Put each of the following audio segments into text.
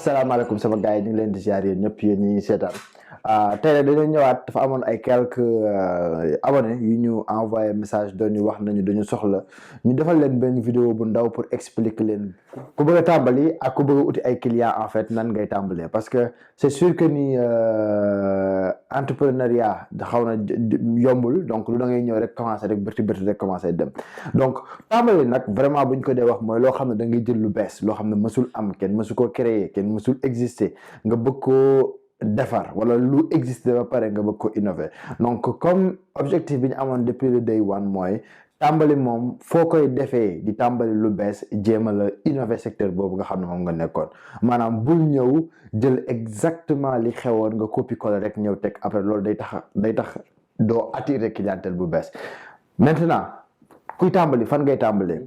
salaamaaleykum sama gars yi ñu ngi leen di ziar yéen ñëpp yéen ñi seetaan tey nag dañoo ñëwaat dafa amoon ay quelques abonnés yu ñu envoyé message doon ñu wax nañu dañu soxla ñu defal leen benn vidéo bu ndaw pour expliquer leen ku bëgg a tàmbali ak ku bëgg a uti ay clients en fait nan ngay tàmbalee parce que c'est sûr que ni entrepreneuriat da xaw na yombul donc lu da ngay ñëw rek commencé rek bërti rek commencé dem donc tàmbali nag vraiment bu ñu ko dee wax mooy loo xam ne da ngay jël lu bees loo xam ne mësul am kenn mësu ko créer kenn mësul exister nga bëgg koo defar wala lu exister ba pare nga bëgg ko innover donc comme objectif bi ñu amoon depuis le day one mooy tàmbali moom foo koy defee di tàmbali lu bees jéem a la innover secteur boobu nga xam ne moom nga nekkoon maanaam bul ñëw jël exactement li xewoon nga copie coller rek ñëw teg après loolu day tax doo attirer clientèle bu bees maintenant kuy tàmbali fan ngay tàmbalee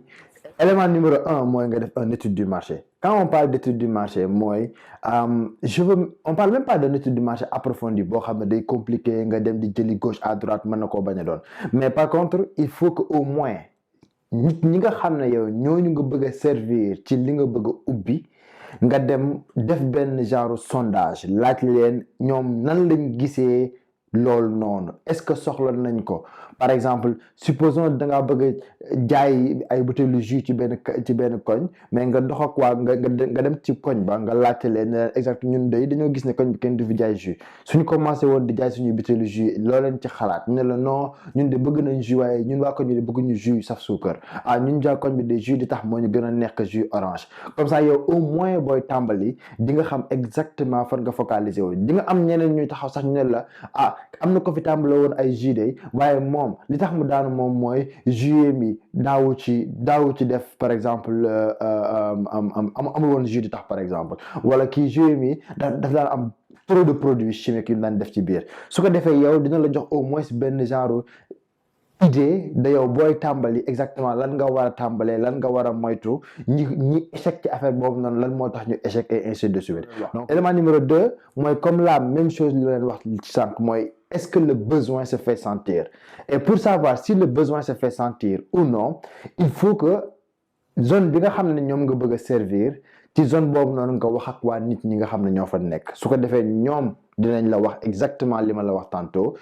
élément numéro 1 mooy nga def une étude du marché quand on parle d'étude du marché mooy on parle même pas d'une étude du marché approfondie boo xam ne day compliqué nga dem di jëli gauche à droite mën na koo bañ a doon mais par contre il faut que au moins nit ñi nga xam ne yow ñooñu nga bëgg a servir ci li nga bëgg a ubbi nga dem def benn genre sondage laaj leen ñoom nan lañ gisee loolu noonu est-ce que soxla nañ ko par exemple supposons da ngaa bëgg a jaay ay butéelu jus ci benn koñ mais nga dox ak waa nga dem ci koñ ba nga laajte leen ne exact ñun day dañoo gis ne koñ bi kenn du fi jaay jus suñu commencé woon di jaay suñuy butéelu jus loo leen ci xalaat ñu ne la non ñun de bëgg nañ jus waaye ñun waa koñ bi de bëgguñu jus saf suukar ñun jaay koñ bi de jus di tax moo ñu gën a nekk jus orange comme ça yow au moins booy tàmbali di nga xam exactement fan nga focaliser wu di nga am ñeneen ñuy taxaw sax ñu ne la am na ko fi tàmbale woon ay jus day waaye moom li tax mu daanu moom mooy jus mi daawu ci def par exemple amul woon jus di tax par exemple wala kii jus mi daf daan am trop de produits chimiques yu mu daan def ci biir su ko defee yow dina la jox au moins benn genre idée da yow booy tàmbali exactement lan nga war a tàmbalee lan nga war a moytu ñi échec ci affaire boobu noonu lan moo tax ñu échec et ainsi de suite donc élément numéro 2 mooy comme la même chose li leen wax ci sànq mooy est-ce que le besoin se fait sentir et pour savoir si le besoin se fait sentir ou non il faut que zone bi nga xam ne ñoom nga bëgg a servir ci zone boobu noonu nga wax ak waa nit ñi nga xam ne ñoo fa nekk su ko defee ñoom dinañ la wax exactement li ma la wax tantôt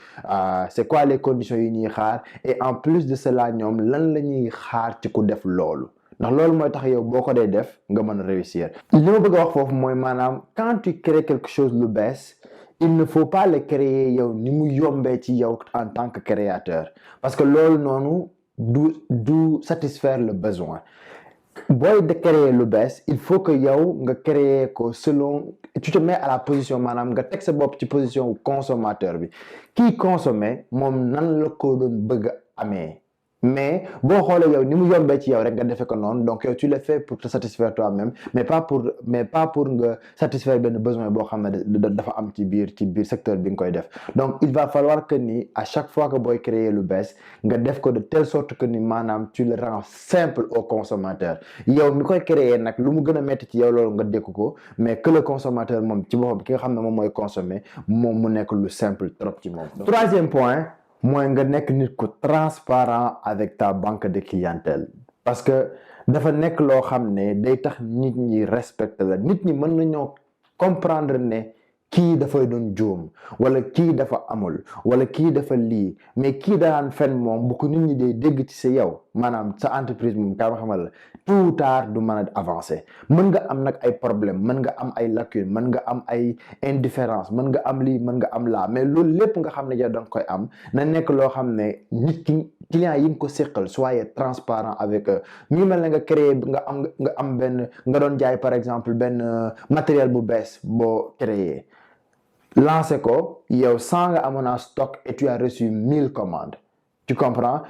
c'est quoi les conditions yi ñuy xaar et en plus de cela ñoom lan la ñuy xaar ci ku def loolu ndax loolu mooy tax yow boo ko dee def nga mën a réussir li ma bëgg a wax foofu mooy maanaam quand tu crées quelque chose lu bees il ne faut pas le créer yow ni mu yombee ci yow en tant que créateur parce que loolu noonu du satisfaire le besoin booy de créer lu bees il faut que yow nga créer ko selon tu te mets à la position maanaam nga teg sa bopp ci position consommateur bi kii consommer moom nan la ko doon bëgg a amee mais boo xoolee yow ni mu yombee ci yow rek nga defee ko noonu donc yow tu le fais pour te satisfaire toi-même mais pas pour nga satisfaire benn besoin boo xam ne dafa am ci biir secteur bi nga koy def donc il va falloir que ni à chaque fois que booy créer lu bees nga def ko de telle sorte que ni maanaam tu le rends simple au consommateur yow mi koy créer nag lu mu gën a métti ci yow loolu nga dékku ko mais que le consommateur moom ci boppam ki nga xam ne moom mooy consommer moom mu nekk lu simple trop ci moom. Troisième point mooy nga nekk nit ku transparent avec ta banque de clientèle parce que dafa nekk loo xam ne day tax nit ñi respecter la nit ñi mën nañoo comprendre ne kii dafay doon juum wala kii dafa amul wala kii dafa lii mais kii daan fen moom bu ko nit ñi dee dégg ci sa yow maanaam sa entreprise moom kaa ma xamal la tôt ou tard du mën a avancer mën nga am nag ay problème mën nga am ay lacunes mën nga am ay indifférence mën nga am lii mën nga am laa mais loolu lépp nga xam ne yow danga koy am na nekk loo xam ne nit ki client yi nga ko séqal soyez transparent avec eux ñu mel ne nga créer nga am benn nga doon jaay par exemple benn matériel bu bees boo créer lancé ko yow 100 nga amoon en stock et tu as reçu 1000 commandes tu comprends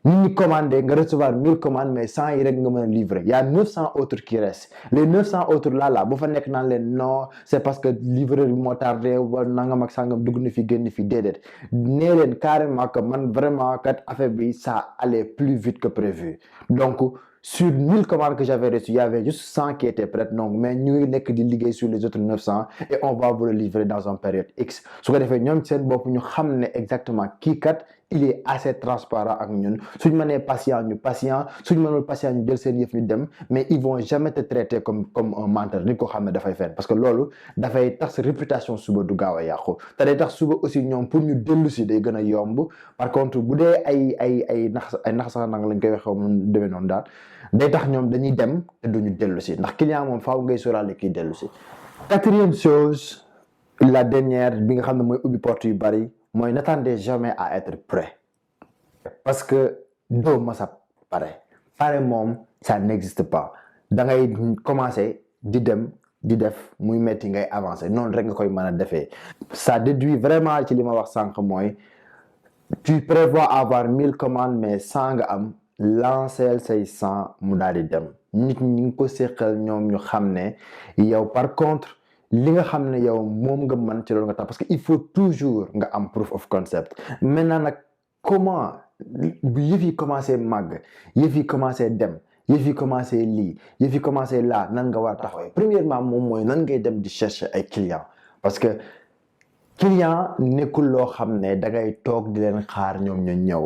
nit ñi commandé nga recevoir 1000 commandes mais 100 yi rek nga mën a livrer y a 900 autres qui restent les 900 autres là bu fa nekk naan leen non c'est parce que livreur bi moo tardé wala nangam ak sangam dugg na fi génn fi déedéet nee leen carrément que man vraiment kat affaire bi ça allait plus vite que prévu donc sur 1000 commandes que j'avais reçues, il y avait juste 100 qui étaient prêtes. Donc, mais nous, n'est que de liguer sur les autres 900 et on va vous le livrer dans une période X. Ce qu'on a fait, nous, c'est bon, nous savons exactement qui kat il est assez transparent ak ñun suñ mënee patient ñu patient suñ mënul patient ñu jël seen yëf ñu dem mais ils vont jamais te traiter comme un menteur nit ko xam ne dafay fen parce que loolu dafay tax sa réputation suba du gaaw a yàqu te day tax suba aussi ñoom pour ñu dellu si day gën a yomb par contre bu dee ay nax sax nang lañ koy waxee mu demee noonu daal day tax ñoom dañuy dem te duñu dellu si ndax client moom faaw ngay sóoraale kiy dellu si. Quatrième chose la dernière bi nga xam ne mooy ubbi porte yu bari mooy n'attendez jamais à être prêt parce que doo mës a pare moom ça n'existe pas da ngay commencer di dem di def muy metti ngay avancer noonu rek nga koy mën a defee ça déduit vraiment ci li ma wax sànq mooy tu prévois avoir 1000 commandes mais 100 nga am lancer say 100 mu daal di dem nit ñi ngi ko séqal ñoom ñu xam ne yow par contre li nga xam ne yow moom nga mën ci loolu nga tax parce que il faut toujours nga am proof of concept maintenant nag comment bu yëf yi commencé màgg yëf yi commencé dem yëf yi commencé lii yëf yi commencé laa nan nga war a taxawee premièrement moom mooy nan ngay dem di chercher ay clients parce que client nekkul loo xam ne da ngay toog di leen xaar ñoom ñu ñëw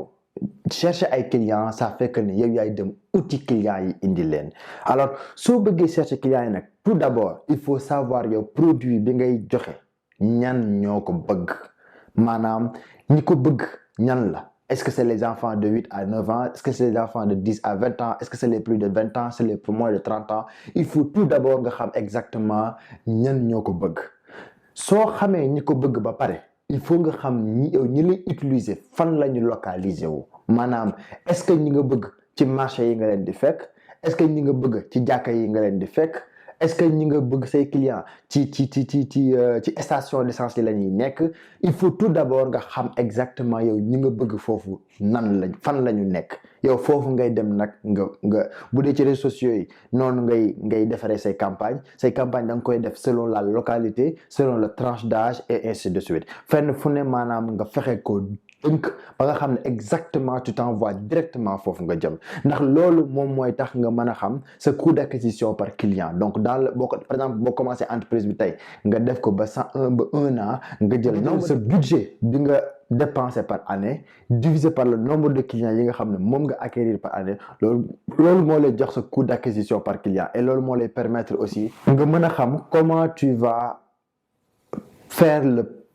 chercher ay clients ça fait que ne yow yaay dem uti clients yi indi leen alors soo bëggee chercher clients yi nag tout d'abord il faut savoir yow produit bi ngay joxe ñan ñoo ko bëgg maanaam ñi ko bëgg ñan la est-ce que c'est les enfants de 8 à 9 ans est-ce que c'est les enfants de 10 à 20 ans est-ce que c'est les plus de 20 ans c'est les moins de 30 ans il faut tout d'abord nga xam exactement ñan ñoo ko bëgg soo xamee ñi ko bëgg ba pare il faut nga xam ñi lay utiliser fan la ñu localiser wu maanaam est-ce que ñi nga bëgg ci marché yi nga leen di fekk est-ce que ñi nga bëgg ci jàkka yi nga leen di fekk est-ce que ñi nga bëgg say clients ci station d'essence yi la ñuy nekk il faut tout d'abord nga xam exactement yow ñi nga bëgg foofu fan la ñu nekk yow foofu ngay dem nag nga bu dee ci réseaux sociaux yi noonu ngay defaree say campagne da nga koy def selon la localité selon la tranche d'âge et ainsi de suite fenn fu ne maanaam nga fexe ko tënk ba nga xam ne exactement tu t'envoies directement foofu nga jëm ndax loolu moom mooy tax nga mën a xam sa coût d'acquisition par client donc par exemple boo commencé entreprise bi tey nga def ko ba 1 an nga jël sa budget bi nga dépensé par année divisé par le nombre de clients yi nga xam ne moom nga acquérir par année loolu moo lay jox sa coût d'acquisition par client et loolu moo lay permettre aussi nga mën a xam comment tu vas faire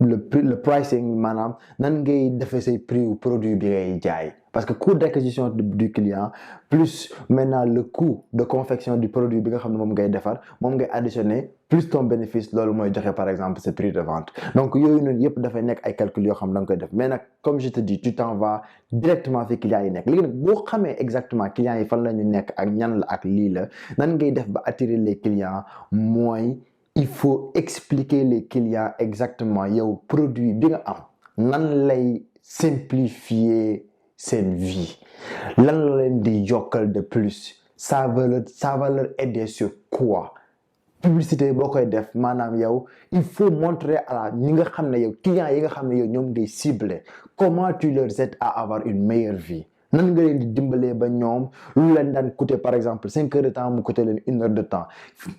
le pricing maanaam nan ngay defee say prix ou produit bi ngay jaay parce que coût d'acquisition du client plus maintenant le coût de confection du produit bi nga xam ne moom ngay defar moom ngay additionner plus ton bénéfice loolu mooy joxe par exemple ce prix de vente donc yooyu noonu yëpp dafay nekk ay calcul yoo xam da nga koy def mais nag comme je te dis tu t'en vas directement fi clients yi nekk léegi nag boo xamee exactement clients yi fan la ñu nekk ak ñan la ak lii la nan ngay def ba attirer les clients mooy il faut expliquer les clients exactement yow produit bi nga am nan lay simplifier seen vie lan la leen di yokkal de plus ça va leur aider sur quoi publicité boo koy def maanaam yow il faut montrer à ñi nga xam ne yow clients yi nga xam ne yow ñoom ngay cibler comment tu leur aides à avoir une meilleure vie nan nga leen di dimbalee ba ñoom lu leen daan coûter par exemple 5 heures de temps mu coûter leen 1 heure de temps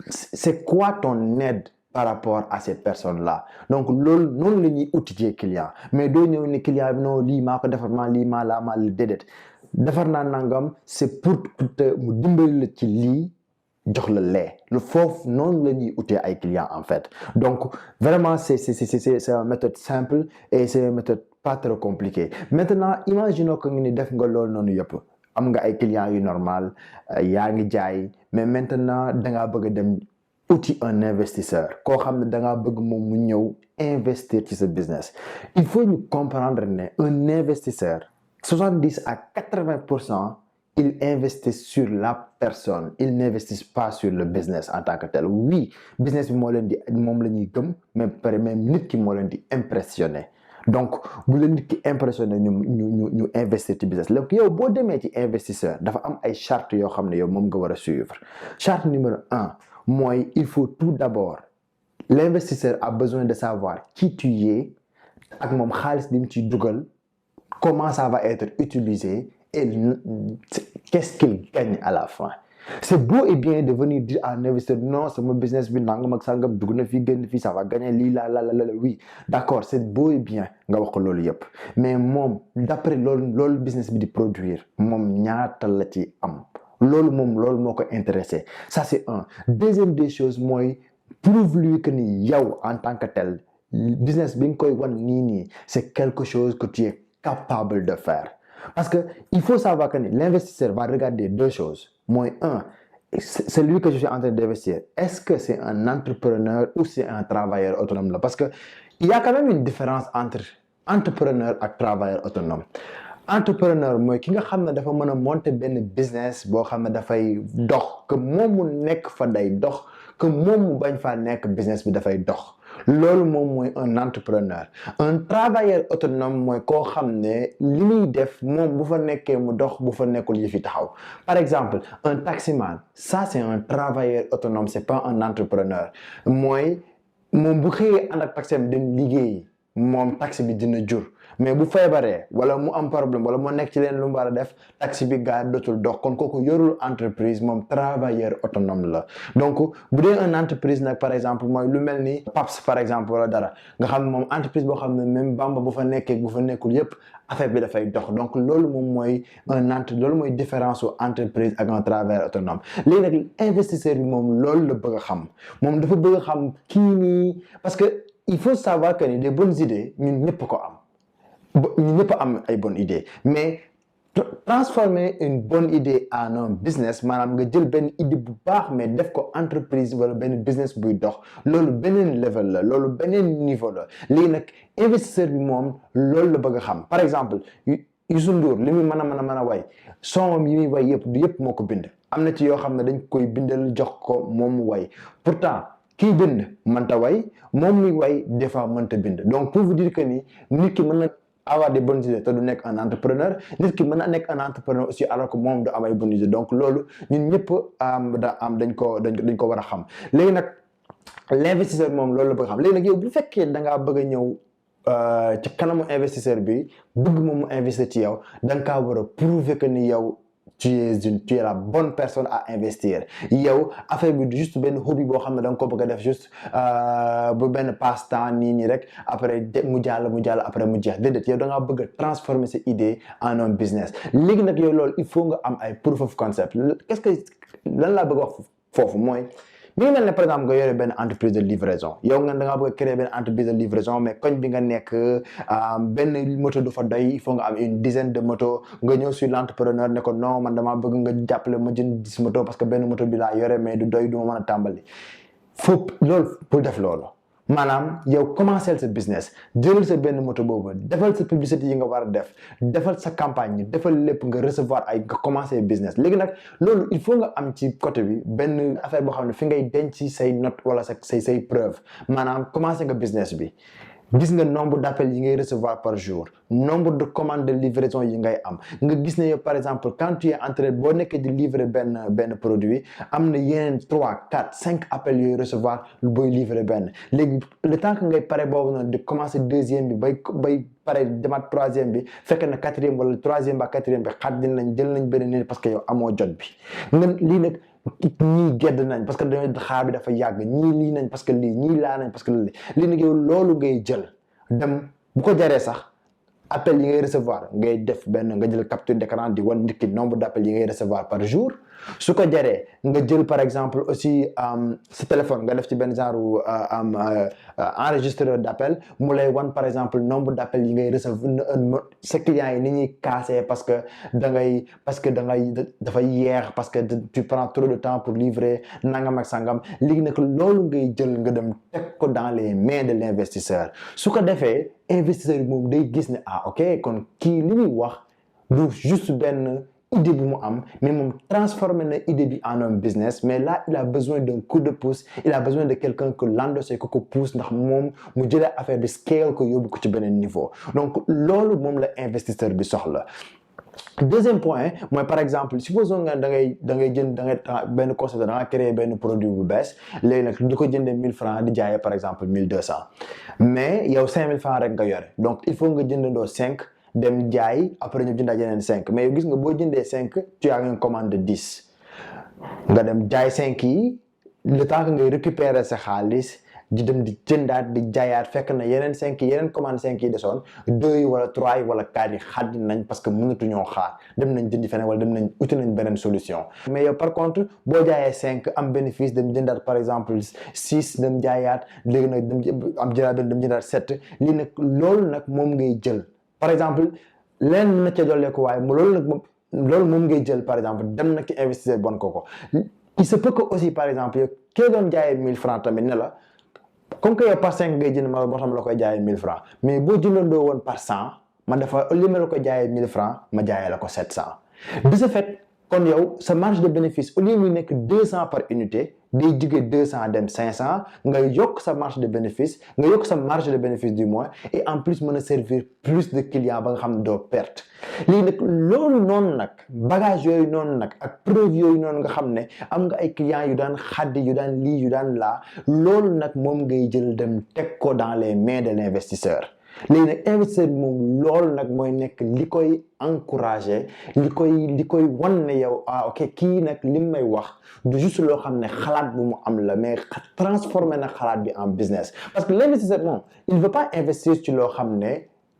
c'est quoi ton aide par rapport à ces personnes-là donc loolu noonu la ñuy outiller client mais doo ñëw ne client bi non lii maa ko defar maa lii maa la déedéet defar naa nangam c'est pour te mu dimbali la ci lii jox la lee lu foofu noonu la ñuy outiller ay clients en fait donc vraiment c'est une méthode simple et c'est une méthode pas trop compliquée maintenant imaginons que nga ni def nga loolu noonu yëpp am nga ay clients yu normal yaa ngi jaay mais maintenant dangaa bëgg a dem outil un investisseur koo xam ne dangaa bëgg moom mu ñëw investir ci sa business il faut ñu comprendre ne un investisseur 70 à 80% ils investissent sur la personne ils n'investissent pas sur le business en tant que tel oui business bi moom la ñuy gëm mais pare même nit ki moo leen di impressionner donc bu la nit ki impressionné ñu investir ci business donc yow boo demee ci investisseur dafa am ay chartes yoo xam ne yow moom nga war a suivre charte numéro 1 mooy il faut tout d'abord l'investisseur a besoin de savoir qui tu es ak moom xaalis bi mu ciy dugal comment ça va être utilisé et qu'est-ce qu'il gagne à la fin C'est beau et bien de venir dire à un investisseur non c'est mon business bi nangam ak sangam dugg na fii génn fii ça va gagner lii la oui d'accord c'est beau et bien nga wax ko loolu yëpp mais moom d'après loolu business bi di produire moom ñaata la ci am loolu moo ko intéressé ça c'est un. Deuxième des choses mooy prouve-lui que ni yow en tant que tel business bi nga koy wan nii c'est quelque chose que tu es capable de faire parce que il faut savoir que ni l'investisseur va regarder deux choses. Moi, celui que je suis en train d'investir, est-ce que c'est un entrepreneur ou c'est un travailleur autonome là? Parce que il y a quand même une différence entre entrepreneur et travailleur autonome. Entrepreneur mooy ki nga xam ne dafa mën a monter benn business boo xam ne dafay dox que moom mu nekk fa day dox que moom mu bañ faa nekk business bi dafay dox. loolu moom mooy un entrepreneur un travailleur autonome mooy koo xam ne li muy def moom bu fa nekkee mu dox bu fa nekkul yëfi taxaw par exemple un taximan ça c'est un travailleur autonome c'est pas un entrepreneur mooy moom bu xëyee ànd ak taxem dem liggéeyi moom taxi bi dina jur mais bu feebaree wala mu am problème wala mu nekk ci leen lu mu war a def taxi bi gaar dootul dox kon kooku yorul entreprise moom travailleur autonome la donc bu dee un entreprise nag par exemple mooy lu mel ni PAPS par exemple wala dara nga xam ne moom entreprise boo xam ne même Bamba bu fa nekkee bu fa nekkul yépp affaire bi dafay dox donc loolu moom mooy loolu mooy différence u entreprise ak un travailleur autonome léegi nag investisseur bi moom loolu la bëgg a xam moom dafa bëgg a xam kii nii parce que il faut savoir que ni des bonnes idées ñun ñëpp ko am ñu ñëpp am ay bonnes idées mais transformer une bonne idée en un business maanaam nga jël benn idée bu baax mais def ko entreprise wala benn business buy dox loolu beneen level la loolu beneen niveau la léegi nag investisseur bi moom loolu la bëgg a xam par exemple Youssou Ndour li muy mën a way son yi muy way yëpp moo ko bind am na ci yoo xam ne dañ koy bindal jox ko moom mu way pourtant kii bind mënta way moom muy way des fois mënta bind donc pour vous dire que ni nit ki mën na avoir des bonnes idées te du nekk un entrepreneur nit ki mën na nekk un entrepreneur aussi alors que moom du am ay bonnes idées donc loolu ñun ñëpp dañ ko war a xam léegi nag l'investisseur moom loolu la bëgg a xam léegi nag yow bu fekkee da ngaa bëgg a ñëw ci kanamu investisseur bi bëgg moom mu investir ci yow da nga kaa war a prouver que ni yow tu es la bonne personne à investir yow affaire bi juste benn hobby boo xam ne da nga ko bëgg a def juste bu benn passe-temps nii rek après mu jàll après mu jeex déedéet yow da ngaa bëgg a transformer sa idée en un business léegi nag yow loolu il faut nga am ay proof of concept qu'est-ce que lan laa bëgg a wax foofu mooy mi ngi mel ne par exemple nga yore benn entreprise de livraison yow nga da ngaa bëgg a créer benn entreprise de livraison mais koñ bi nga nekk benn moto du fa doy il faut nga am une dizaine de moto nga ñëw sur l'entrepreneur ne ko non man damaa bëgg nga jàppale ma jënd 10 moto parce que benn moto bi laa yore mais du doy du ma mën a tàmbali faut loolu pour def loolu maanaam yow commencer sa business jëlal sa benn moto boobu defal sa publicité yi nga war a defal sa campagne defal lépp nga recevoir ay nga commencer business léegi nag loolu il faut nga am ci côté bi benn affaire boo xam ne fi ngay denc say note wala say preuve maanaam commencer nga business bi gis nga nombre d'appels yi ngay recevoir par jour nombre de commandes de livraison yi ngay am nga gis ne yow par exemple quand tu es en train boo nekkee di livrer benn produit am na yeneen 3 4 5 appels yooyu recevoir booy livrer benn léegi le temps que ngay pare boobu noonu di commencer deuxième bi bay pare demaat troisième bi fekk na quatrième wala troisième ba quatrième bi xat jël nañ benn nit parce que yow amoo jot bi nga lii nag ñii gedd nañ parce que dañoo xaar bi dafa yàgg ñii lii nañ parce que lii ñii laa nañ parce que lii nag yow loolu ngay jël dem bu ko jaree sax appel yi ngay recevoir ngay def benn nga jël capture d'écran di wan nit ki nombre d'appels yi ngay recevoir par jour su ko jaree nga jël par exemple aussi sa téléphone nga def ci benn genre enregistreur d'appel mu lay wan par exemple nombre d'appels yi ngay recevoir sa clients yi ni ñuy casser parce que dafa yeex parce que tu prends trop de temps pour livrer nangam ak sangam léegi nag loolu ngay jël nga dem teg ko dans les mains de l'investisseur su ko defee investisseur bi moom day gis ne ok kon kii li muy wax du juste benn idée bu mu am mais moom transformer na idée bi en un business mais là il a besoin d'un coup de pouce il a besoin de quelqu'un que l'endosse ko pousse ndax moom mu jëlee affaire bi scale ko yóbbu ko ci beneen niveau donc loolu moom la investisseur bi soxla. Deuxième point mooy par exemple supposons nga da ngay jënd benn concept da nga créer benn produit bu bees léegi nag di ko jëndee 1000 francs di jaayee par exemple 1200 mais yow 5000 francs rek nga yore donc il faut nga jëndandoo 5 dem jaay après ñu jëndaa yeneen 5 mais yow gis nga boo jëndee 5 tu as une commande de 10 nga dem jaay 5 yi le temps que ngay récupérer sa xaalis di dem di jëndaat di jaayaat fekk na yeneen 5 yi yeneen commande 5 yi desoon 2 yi wala 3 yi wala 4 yi xaddi nañ parce que mënatuñoo xaar dem nañ jëndi feneen wala dem nañ uti nañ beneen solution. mais yow par contre boo jaayee 5 am bénéfice dem jëndaat par exemple 6 dem jaayaat léegi nag dem am jëlaat dem jëndaat 7 lii nag loolu nag moom ngay jël par exemple leen na ca dolleeku waaye loolu moom ngay jël par exemple dem na ki investisseur bon ko il se peut que aussi par exemple yow kee doon jaayee 1000 francs tamit ne la comme que yow par 5 ngay jënd ma boo xam la koy jaayee 1000 francs mais boo jëndandoo woon par 100 ma dafa au lieu ma la koy jaayee 1000 francs ma jaayee la ko 700 de ce fait kon yow sa marge de bénéfice au lieu muy nekk 200 par unité day jóge 200 dem 500 nga yokk sa marge de bénéfice nga yokk sa marge de bénéfice du mois et en plus mën a servir plus de clients ba nga xam ne doo perte lii nag loolu noonu nag bagage yooyu noonu nag ak preuve yooyu noonu nga xam ne am nga ay clients yu daan xaddi yu daan lii yu daan laa loolu nag moom ngay jël dem teg ko dans les mains de l'investisseur léegi nag investisseur bi moom loolu nag mooy nekk li koy encourager li koy wan ne yow ok kii nag li may wax du juste loo xam ne xalaat bu mu am la mais transformer na xalaat bi en business parce que l'investisseur moom il veut pas investir ci loo xam ne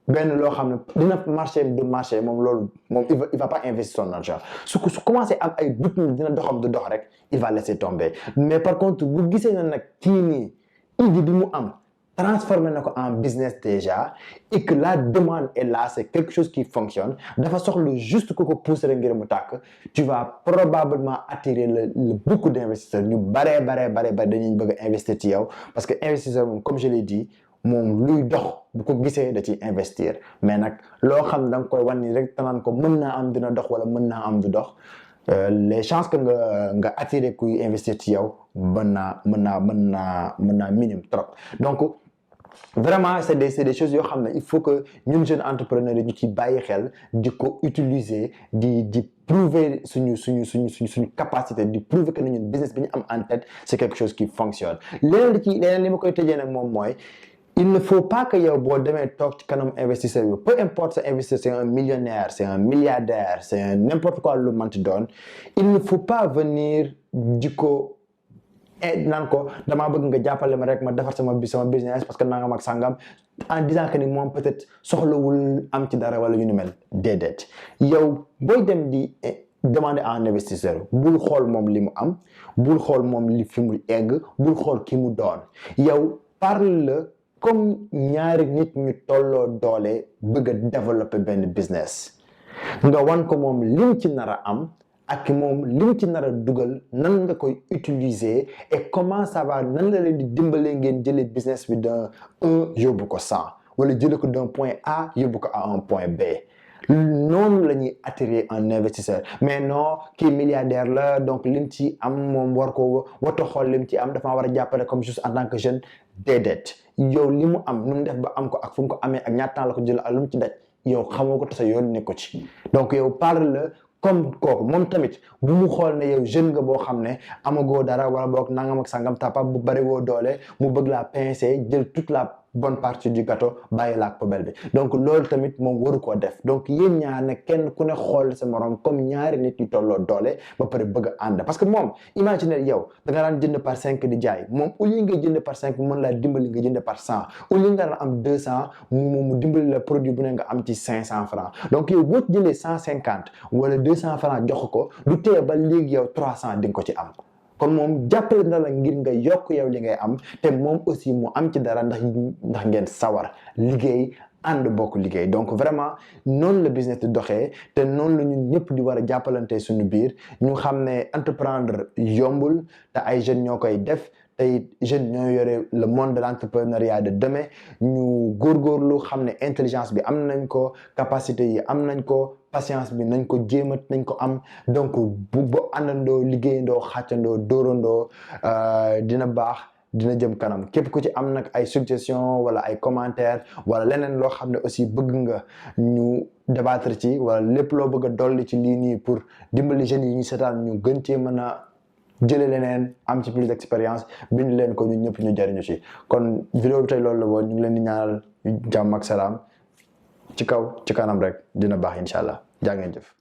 benn loo xam ne dina marché du marché moom loolu moom il va pas investir son argent su commencé am ay doute ni dina doxam du dox rek il va laisser tomber mais par contre bu gisee na nag kii nii idée bi mu am transformer na ko en business déjà et que la demande est là c'est quelque chose qui fonctionne dafa soxla juste ku ko pousser ngir mu tàkk tu vas probablement attirer le beaucoup d'investisseurs ñu bare dañuy bëgg a investir ci yow parce que investisseur moom comme je l'ai dit moom luy dox bu ko gisee da ciy investir mais nag loo xam da nga koy wan ni rek tanaan ko mën naa am dina dox wala mën naa am du dox les chances que nga attirer kuy investir ci yow mën naa minime trop donc vraiment c'est des choses yoo xam ne il faut que ñun jeunes entrepreneurs yi ñu ci bàyyi xel di ko utiliser di prouver suñu capacité di prouver que ñun business bi ñu am en tête c'est quelque chose qui fonctionne leneen li ma koy tëjee nag moom mooy il ne faut pas que yow boo demee toog ci kanam investisseur bi peu importe sa investisseur c'est un millionnaire c'est un milliardaire c'est n'importe quoi lu manti doon il ne faut pas venir di ko naan ko damaa bëgg nga jàppale ma rek ma defar sama business parce que nangam ak sangam en disant que ni moom peut-être soxlawul am ci dara wala yu ni mel déedéet yow booy dem di demander à un investisseur bul xool moom li mu am bul xool moom li fi mu egg bul xool ki mu doon yow parle comme ñaari nit ñu tolloo doole bëgg a développer benn business nga wan ko moom lim ci nar a am ak moom lim ci nar a dugal nan nga koy utiliser et comment ça va nan la leen di dimbalee ngeen jëlee business bi d'un 1 yóbbu ko 100 wala jëlee ko d'un point A yóbbu ko à un point B noonu la ñuy attirer un investisseur mais non kii milliardaire la donc lim ci am moom warta xool lim ci am dafa war a jàppale comme juste en tant que jeune déedéet yow li mu am nu mu def ba am ko ak fu mu ko amee ak ñaata temps la ko jël ak lu mu ci daj yow xamoo ko te sa yoon nekk ko ci donc yow parle comme kooku moom tamit bu mu xool ne yow jeune nga boo xam ne amagoo dara wala boog nangam ak sangam tapa bu bari woo doole mu bëgg laa pincer jël toute la bonne partie du gâteau bàyyi la ak poubelle bi donc loolu tamit moom waru koo def donc yéen ñaar ne kenn ku ne xool sa morom comme ñaari nit yu tolloo doole ba pare bëgg a ànd parce que moom imaginer yow da nga daan jënd par 5 di jaay moom au lieu nga jënd par 5 mën laa dimbali nga jënd par 100 au lieu nga daan am 200 mu dimbali la produit bu ne nga am ci 500 francs donc yow boo jëlee 150 wala 200 francs jox ko du tee ba léegi yow 300 di nga ko ci am kon moom jàppale na la ngir nga yokk yow li ngay am te moom aussi mu am ci dara ndax ngeen sawar liggéey ànd bokk liggéey donc vraiment noonu la business di doxee te noonu la ñun ñëpp di war a jàppalante suñu biir ñu xam ne entreprendre yombul te ay jeunes ñoo koy def tey jeunes ñoo yore le monde de l'entrepreneuriat de demain ñu góorgóorlu xam ne intelligence bi am nañ ko capacité yi am nañ ko patience bi nañ ko jéemat nañ ko am donc bu àndandoo liggéeyandoo xàccandoo dóorandoo dina baax dina jëm kanam képp ku ci am nag ay suggestion wala ay commentaire wala leneen loo xam ne aussi bëgg nga ñu débattre ci wala lépp loo bëgg a dolli ci lii nii pour dimbali jeunes yi ñu seetaan ñu gën cee mën a jëlee leneen am ci plus d'expérience bind leen ko ñun ñëpp ñu jariñu ci kon vidéo bi tey loolu la woon ñu ngi leen di ñaanal jàmm ak salaam ci kaw ci kanam rek dina baax incha allah jaa ngeen jëf